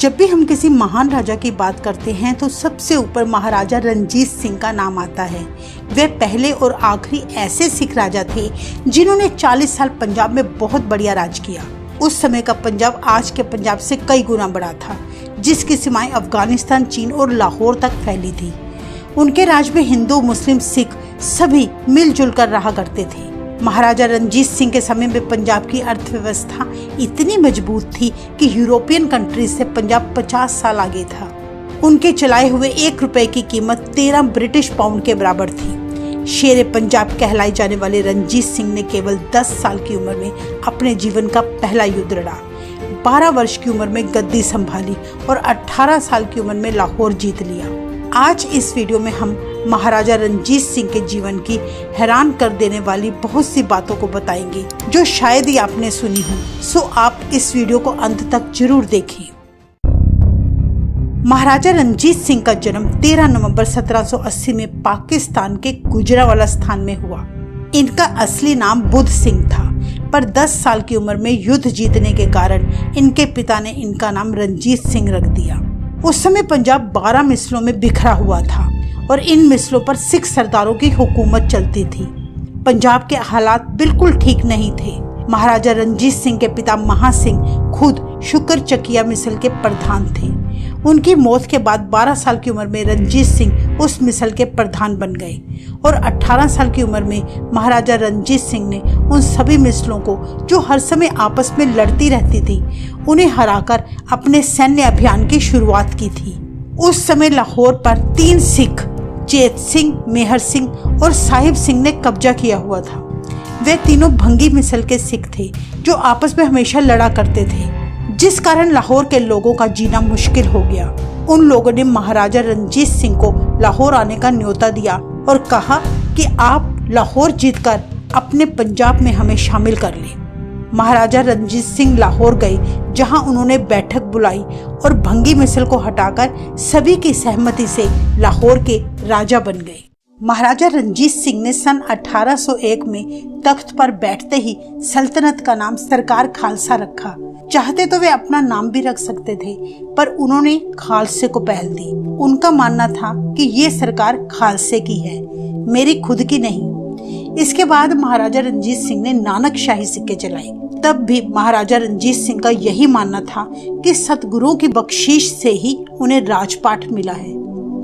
जब भी हम किसी महान राजा की बात करते हैं तो सबसे ऊपर महाराजा रणजीत सिंह का नाम आता है। वे पहले और आखिरी ऐसे सिख राजा थे जिन्होंने 40 साल पंजाब में बहुत बढ़िया राज किया। उस समय का पंजाब आज के पंजाब से कई गुना बड़ा था, जिसकी सीमाएं अफगानिस्तान, चीन और लाहौर तक फैली थी। उनके राज में हिंदू, मुस्लिम, सिख सभी मिलजुल कर रहा करते थे। महाराजा रणजीत सिंह के समय में पंजाब की अर्थव्यवस्था इतनी मजबूत थी कि यूरोपियन कंट्रीज से पंजाब 50 साल आगे था। उनके चलाए हुए 1 रुपए की कीमत 13 ब्रिटिश पाउंड के बराबर थी। शेरे पंजाब कहलाए जाने वाले रणजीत सिंह ने केवल 10 साल की उम्र में अपने जीवन का पहला युद्ध लड़ा, 12 वर्ष की उम्र में गद्दी संभाली और 18 साल की उम्र में लाहौर जीत लिया। आज इस वीडियो में हम महाराजा रणजीत सिंह के जीवन की हैरान कर देने वाली बहुत सी बातों को बताएंगे जो शायद ही आपने सुनी हो। सो आप इस वीडियो को अंत तक जरूर देखें। महाराजा रणजीत सिंह का जन्म 13 नवंबर 1780 में पाकिस्तान के गुजरांवाला स्थान में हुआ। इनका असली नाम बुद्ध सिंह था, पर 10 साल की उम्र में युद्ध जीतने के कारण इनके पिता ने इनका नाम रणजीत सिंह रख दिया। उस समय पंजाब 12 मिसलों में बिखरा हुआ था और इन मिसलों पर सिख सरदारों की हुकूमत चलती थी। पंजाब के हालात बिल्कुल ठीक नहीं थे। महाराजा रणजीत सिंह के पिता महासिंह खुद शुक्र चकिया मिसल के प्रधान थे। उनकी मौत के बाद 12 साल की उम्र में रणजीत सिंह उस मिसल के प्रधान बन गए और 18 साल की उम्र में महाराजा रणजीत सिंह ने उन सभी मिसलों को जो हर समय आपस में लड़ती रहती थी, उन्हें हराकर अपने सैन्य अभियान की शुरुआत की थी। उस समय लाहौर पर 3 सिख, चेत सिंह, मेहर सिंह और साहिब सिंह ने कब्जा किया हुआ था। वे तीनों भंगी मिसल के सिख थे जो आपस में हमेशा लड़ा करते थे, जिस कारण लाहौर के लोगों का जीना मुश्किल हो गया। उन लोगों ने महाराजा रणजीत सिंह को लाहौर आने का न्योता दिया और कहा कि आप लाहौर जीतकर अपने पंजाब में हमें शामिल कर लें। महाराजा रणजीत सिंह लाहौर गए, जहां उन्होंने बैठक बुलाई और भंगी मिसल को हटाकर सभी की सहमति से लाहौर के राजा बन गए। महाराजा रणजीत सिंह ने सन 1801 में तख्त पर बैठते ही सल्तनत का नाम सरकार खालसा रखा। चाहते तो वे अपना नाम भी रख सकते थे, पर उन्होंने खालसे को पहल दी। उनका मानना था कि ये सरकार खालसे की है, मेरी खुद की नहीं। इसके बाद महाराजा रणजीत सिंह ने नानक शाही सिक्के चलाए। तब भी महाराजा रणजीत सिंह का यही मानना था कि सतगुरुओं की बख्शीश से ही उन्हें राजपाट मिला है।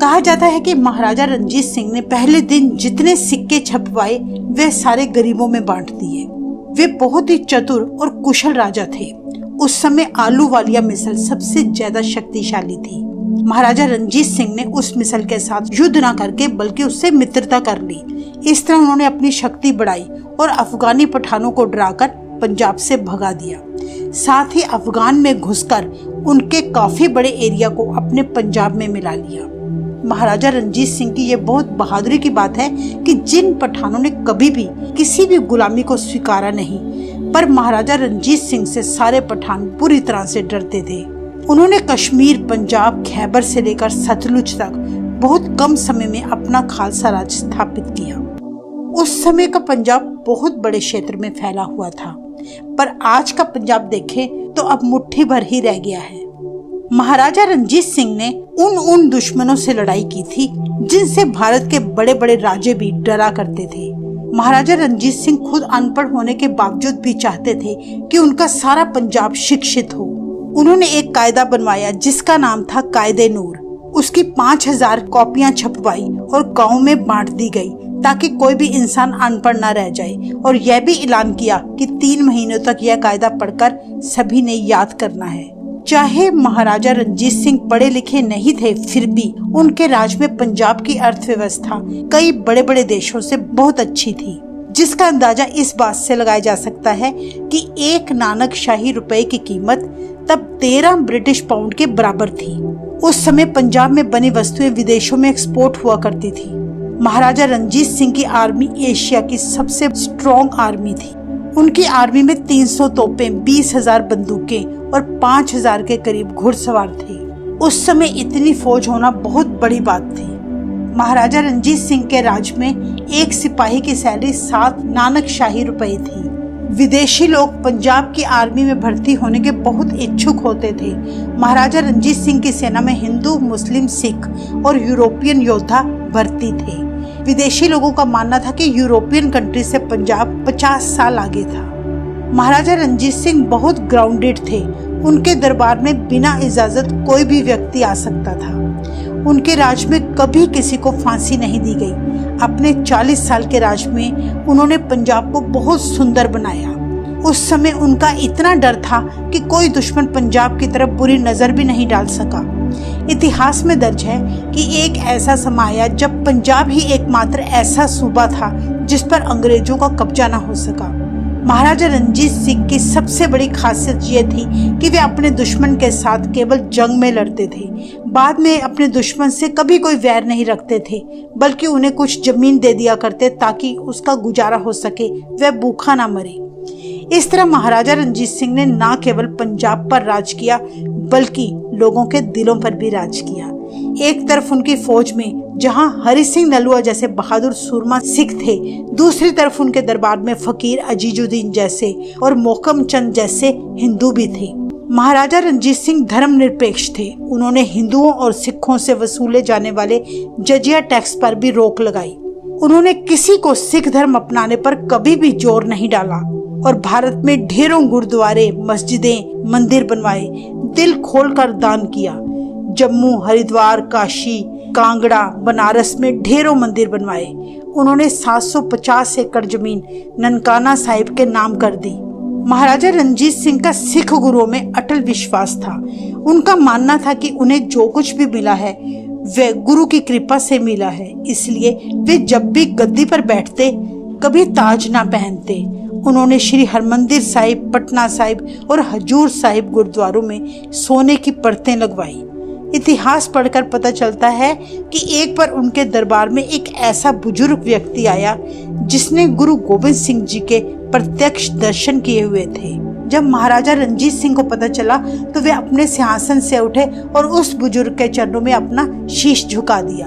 कहा जाता है कि महाराजा रणजीत सिंह ने पहले दिन जितने सिक्के छपवाए वे सारे गरीबों में बांट दिए। वे बहुत ही चतुर और कुशल राजा थे। उस समय आलूवालिया मिसल सबसे ज्यादा शक्तिशाली थी। महाराजा रणजीत सिंह ने उस मिसल के साथ युद्ध न करके बल्कि उससे मित्रता कर ली। इस तरह उन्होंने अपनी शक्ति बढ़ाई और अफगानी पठानों को डराकर पंजाब से भगा दिया। साथ ही अफगान में घुसकर उनके काफी बड़े एरिया को अपने पंजाब में मिला लिया। महाराजा रणजीत सिंह की ये बहुत बहादुरी की बात है कि जिन पठानों ने कभी भी किसी भी गुलामी को स्वीकारा नहीं, पर महाराजा रणजीत सिंह से सारे पठान बुरी तरह से डरते थे। उन्होंने कश्मीर, पंजाब, खैबर से लेकर सतलुज तक बहुत कम समय में अपना खालसा राज स्थापित किया। उस समय का पंजाब बहुत बड़े क्षेत्र में फैला हुआ था, पर आज का पंजाब देखें तो अब मुट्ठी भर ही रह गया है। महाराजा रणजीत सिंह ने उन दुश्मनों से लड़ाई की थी जिनसे भारत के बड़े बड़े राजे भी डरा करते थे। महाराजा रणजीत सिंह खुद अनपढ़ होने के बावजूद भी चाहते थे कि उनका सारा पंजाब शिक्षित हो। उन्होंने एक कायदा बनवाया जिसका नाम था कायदे नूर। उसकी 5000 कॉपियां छपवाई और गाँव में बांट दी गई ताकि कोई भी इंसान अनपढ़ न रह जाए, और यह भी ऐलान किया कि 3 महीनों तक यह कायदा पढ़कर सभी ने याद करना है। चाहे महाराजा रणजीत सिंह पढ़े लिखे नहीं थे, फिर भी उनके राज में पंजाब की अर्थव्यवस्था कई बड़े बड़े देशों से बहुत अच्छी थी, जिसका अंदाजा इस बात से लगाया जा सकता है कि 1 नानक शाही रुपए की कीमत तब 13 ब्रिटिश पाउंड के बराबर थी। उस समय पंजाब में बनी वस्तुएं विदेशों में एक्सपोर्ट हुआ करती थी। महाराजा रणजीत सिंह की आर्मी एशिया की सबसे स्ट्रॉन्ग आर्मी थी। उनकी आर्मी में 300 तोपें, 20,000 बंदूकें और 5,000 के करीब घुड़सवार थे। उस समय इतनी फौज होना बहुत बड़ी बात थी। महाराजा रणजीत सिंह के राज में एक सिपाही की सैलरी 7 नानक शाही रुपए थी। विदेशी लोग पंजाब की आर्मी में भर्ती होने के बहुत इच्छुक होते थे। महाराजा रंजीत सिंह की सेना में हिंदू, मुस्लिम, सिख और यूरोपियन योद्धा भर्ती थे। विदेशी लोगों का मानना था कि यूरोपियन कंट्री से पंजाब 50 साल आगे था। महाराजा रंजीत सिंह बहुत ग्राउंडेड थे। उनके दरबार में बिना इजाजत कोई भी व्यक्ति आ सकता था। उनके राज में कभी किसी को फांसी नहीं दी गई। अपने 40 साल के राज में उन्होंने पंजाब को बहुत सुंदर बनाया। उस समय उनका इतना डर था कि कोई दुश्मन पंजाब की तरफ बुरी नजर भी नहीं डाल सका। इतिहास में दर्ज है कि एक ऐसा समय आया जब पंजाब ही एकमात्र ऐसा सूबा था जिस पर अंग्रेजों का कब्जा न हो सका। महाराजा रंजीत सिंह की सबसे बड़ी खासियत ये थी कि वे अपने दुश्मन के साथ केवल जंग में लड़ते थे। बाद में अपने दुश्मन से कभी कोई वैर नहीं रखते थे, बल्कि उन्हें कुछ जमीन दे दिया करते ताकि उसका गुजारा हो सके, वह भूखा ना मरे। इस तरह महाराजा रंजीत सिंह ने न केवल पंजाब पर राज किया बल्कि लोगों के दिलों पर भी राज किया। एक तरफ उनकी फौज में जहां हरि सिंह नलुआ जैसे बहादुर सूरमा सिख थे, दूसरी तरफ उनके दरबार में फकीर अजीजुद्दीन जैसे और मोहकम चंद जैसे हिंदू भी थे। महाराजा रंजीत सिंह धर्मनिरपेक्ष थे। उन्होंने हिंदुओं और सिखों से वसूले जाने वाले जजिया टैक्स पर भी रोक लगाई। उन्होंने किसी को सिख धर्म अपनाने पर कभी भी जोर नहीं डाला और भारत में ढेरों गुरुद्वारे, मस्जिदें, मंदिर बनवाए, दिल खोलकर दान किया। जम्मू, हरिद्वार, काशी, कांगड़ा, बनारस में ढेरों मंदिर बनवाए। उन्होंने 750 एकड़ जमीन ननकाना साहिब के नाम कर दी। महाराजा रंजीत सिंह का सिख गुरुओं में अटल विश्वास था। उनका मानना था कि उन्हें जो कुछ भी मिला है वह गुरु की कृपा से मिला है, इसलिए वे जब भी गद्दी पर बैठते कभी ताज ना पहनते। उन्होंने श्री हरमंदिर साहिब, पटना साहिब और हजूर साहिब गुरुद्वारों में सोने की परतें लगवाई। इतिहास पढ़कर पता चलता है कि एक बार उनके दरबार में एक ऐसा बुजुर्ग व्यक्ति आया जिसने गुरु गोविंद सिंह जी के प्रत्यक्ष दर्शन किए हुए थे। जब महाराजा रंजीत सिंह को पता चला तो वे अपने सिंहासन से उठे और उस बुजुर्ग के चरणों में अपना शीश झुका दिया।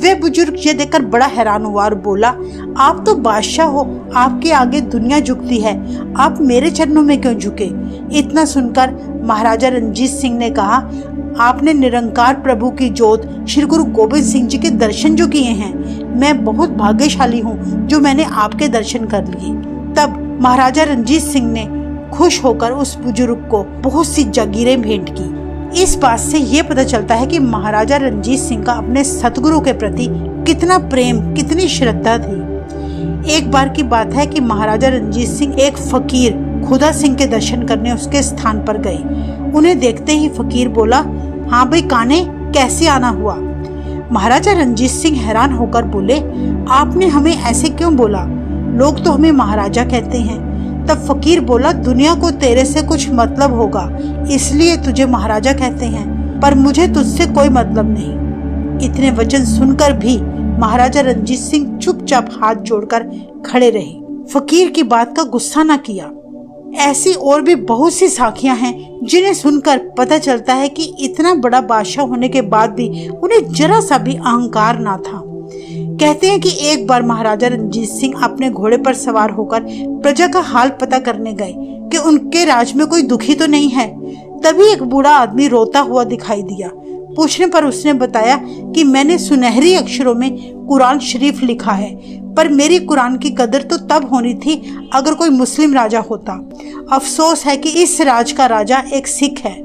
वे बुजुर्ग ये देखकर बड़ा हैरान हुआ और बोला, आप तो बादशाह हो, आपके आगे दुनिया झुकती है, आप मेरे चरणों में क्यों झुके? इतना सुनकर महाराजा रंजीत सिंह ने कहा, आपने निरंकार प्रभु की जोत श्री गुरु गोविंद सिंह जी के दर्शन जो किए हैं, मैं बहुत भाग्यशाली हूँ जो मैंने आपके दर्शन कर लिए। तब महाराजा रंजीत सिंह ने खुश होकर उस बुजुर्ग को बहुत सी जागीरें भेंट की। इस बात से ये पता चलता है कि महाराजा रंजीत सिंह का अपने सतगुरु के प्रति कितना प्रेम, कितनी श्रद्धा थी। एक बार की बात है कि महाराजा रंजीत सिंह एक फकीर खुदा सिंह के दर्शन करने उसके स्थान पर गए। उन्हें देखते ही फकीर बोला, हाँ भाई काने, कैसे आना हुआ? महाराजा रंजीत सिंह हैरान होकर बोले, आपने हमें ऐसे क्यों बोला? लोग तो हमें महाराजा कहते हैं। तब फकीर बोला, दुनिया को तेरे से कुछ मतलब होगा, इसलिए तुझे महाराजा कहते हैं, पर मुझे तुझसे कोई मतलब नहीं। इतने वचन सुनकर भी महाराजा रंजीत सिंह चुपचाप हाथ जोड़कर खड़े रहे, फकीर की बात का गुस्सा न किया। ऐसी और भी बहुत सी साखियां हैं जिन्हें सुनकर पता चलता है कि इतना बड़ा बादशाह होने के बाद भी उन्हें जरा सा भी अहंकार ना था। कहते हैं कि एक बार महाराजा रंजीत सिंह अपने घोड़े पर सवार होकर प्रजा का हाल पता करने गए कि उनके राज में कोई दुखी तो नहीं है। तभी एक बूढ़ा आदमी रोता हुआ दिखाई दिया। पूछने पर उसने बताया कि मैंने सुनहरी अक्षरों में कुरान शरीफ लिखा है, पर मेरी कुरान की कदर तो तब होनी थी अगर कोई मुस्लिम राजा होता। अफसोस है कि इस राज का राजा एक सिख है।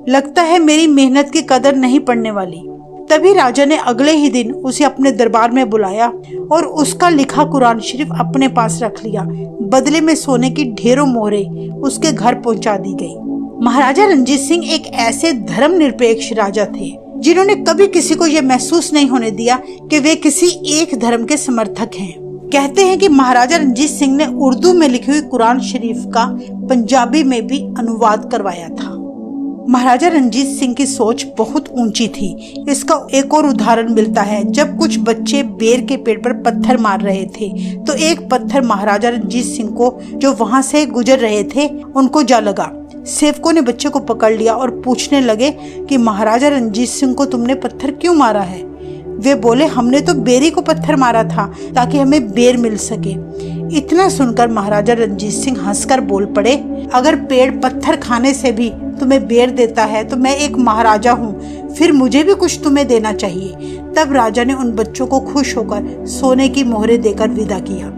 लगता है मेरी मेहनत की कदर नहीं पड़ने वाली। तभी राजा ने अगले ही दिन उसे अपने दरबार में बुलाया और उसका लिखा कुरान शरीफ अपने पास रख लिया। बदले में सोने की ढेरों मोहरें उसके घर पहुंचा दी गई। महाराजा रंजीत सिंह एक ऐसे धर्मनिरपेक्ष राजा थे जिन्होंने कभी किसी को यह महसूस नहीं होने दिया कि वे किसी एक धर्म के समर्थक हैं। कहते हैं कि महाराजा रंजीत सिंह ने उर्दू में लिखी हुई कुरान शरीफ का पंजाबी में भी अनुवाद करवाया था। महाराजा रंजीत सिंह की सोच बहुत ऊंची थी। इसका एक और उदाहरण मिलता है। जब कुछ बच्चे बेर के पेड़ पर पत्थर मार रहे थे तो एक पत्थर महाराजा रंजीत सिंह को, जो वहां से गुजर रहे थे, उनको जा लगा। सेवकों ने बच्चे को पकड़ लिया और पूछने लगे कि महाराजा रंजीत सिंह को तुमने पत्थर क्यों मारा है? वे बोले, हमने तो बेरी को पत्थर मारा था ताकि हमें बेर मिल सके। इतना सुनकर महाराजा रणजीत सिंह हंसकर बोल पड़े, अगर पेड़ पत्थर खाने से भी तुम्हें बेर देता है तो मैं एक महाराजा हूँ, फिर मुझे भी कुछ तुम्हें देना चाहिए। तब राजा ने उन बच्चों को खुश होकर सोने की मोहरें देकर विदा किया।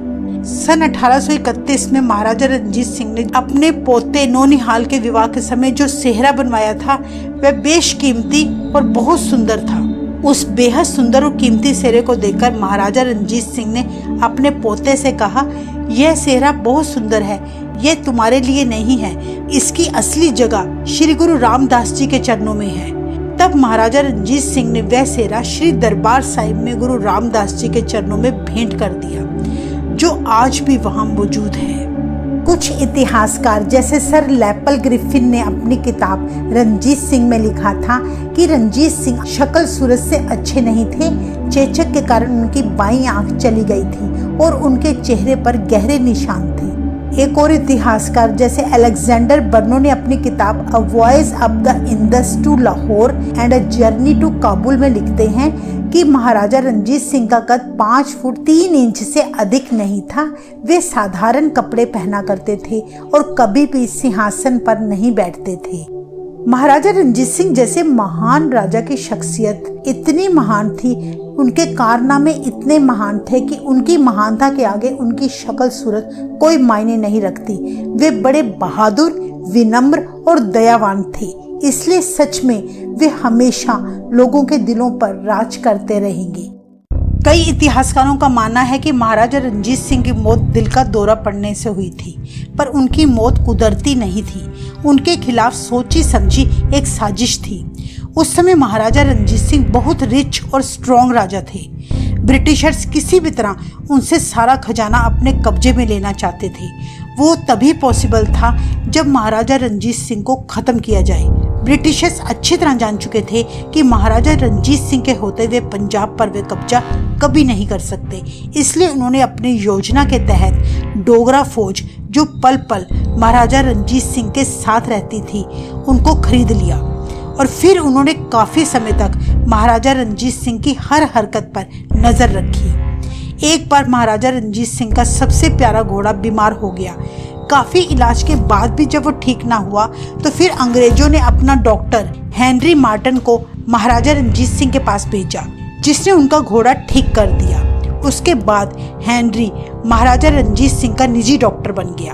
सन 1831 में महाराजा रणजीत सिंह ने अपने पोते नौनिहाल के विवाह के समय जो सेहरा बनवाया था वह बेशकीमती और बहुत सुंदर था। उस बेहद सुंदर और कीमती सेहरे को देखकर महाराजा रणजीत सिंह ने अपने पोते से कहा, यह सेहरा बहुत सुंदर है, यह तुम्हारे लिए नहीं है, इसकी असली जगह श्री गुरु रामदास जी के चरणों में है। तब महाराजा रणजीत सिंह ने वह सेहरा श्री दरबार साहिब में गुरु रामदास जी के चरणों में भेंट कर दिया, जो आज भी वहां मौजूद है। कुछ इतिहासकार जैसे सर लेपल ग्रिफिन ने अपनी किताब रणजीत सिंह में लिखा था कि रणजीत सिंह शक्ल सूरत से अच्छे नहीं थे, चेचक के कारण उनकी बाईं आंख चली गई थी और उनके चेहरे पर गहरे निशान थे। एक और इतिहासकार जैसे अलेक्जेंडर बर्नो ने अपनी किताब a voyage up the Indus to Lahore and a journey to Kabul में लिखते हैं कि महाराजा रणजीत सिंह का कद 5 फुट 3 इंच से अधिक नहीं था। वे साधारण कपड़े पहना करते थे और कभी भी सिंहासन पर नहीं बैठते थे। महाराजा रणजीत सिंह जैसे महान राजा की शख्सियत इतनी महान थी, उनके कारनामे इतने महान थे कि उनकी महानता के आगे उनकी शक्ल सूरत कोई मायने नहीं रखती। वे बड़े बहादुर, विनम्र और दयावान थे, इसलिए सच में वे हमेशा लोगों के दिलों पर राज करते रहेंगे। कई इतिहासकारों का मानना है कि महाराजा रणजीत सिंह की मौत दिल का दौरा पड़ने से हुई थी, पर उनकी मौत कुदरती नहीं थी। उनके खिलाफ सोची समझी एक साजिश थी। उस समय महाराजा रणजीत सिंह बहुत रिच और स्ट्रॉन्ग राजा थे। ब्रिटिशर्स किसी भी तरह उनसे सारा खजाना अपने कब्जे में लेना चाहते थे। वो तभी पॉसिबल था जब महाराजा रणजीत सिंह को खत्म किया जाए। ब्रिटिशर्स अच्छी तरह जान चुके थे कि महाराजा रणजीत सिंह के होते हुए पंजाब पर वे कब्जा कभी नहीं कर सकते, इसलिए उन्होंने अपनी योजना के तहत डोगरा फौज जो पल पल महाराजा रणजीत सिंह के साथ रहती थी उनको खरीद लिया और फिर उन्होंने काफी समय तक महाराजा रणजीत सिंह की हर हरकत पर नजर रखी। एक बार महाराजा रणजीत सिंह का सबसे प्यारा घोड़ा बीमार हो गया। काफी इलाज के बाद भी जब वो ठीक ना हुआ तो फिर अंग्रेजों ने अपना डॉक्टर हेनरी मार्टन को महाराजा रणजीत सिंह के पास भेजा, जिसने उनका घोड़ा ठीक कर दिया। उसके बाद हेनरी महाराजा रणजीत सिंह का निजी डॉक्टर बन गया।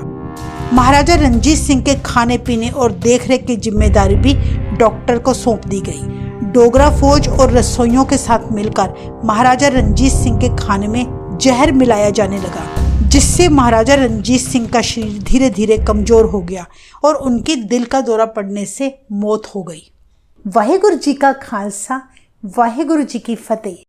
महाराजा रणजीत सिंह के खाने पीने और देखरेख की जिम्मेदारी भी डॉक्टर को सौंप दी गई। डोगरा फौज और रसोइयों के साथ मिलकर महाराजा रणजीत सिंह के खाने में जहर मिलाया जाने लगा, जिससे महाराजा रणजीत सिंह का शरीर धीरे धीरे कमजोर हो गया और उनकी दिल का दौरा पड़ने से मौत हो गई। वाहेगुरु जी का खालसा, वाहेगुरु जी की फतेह।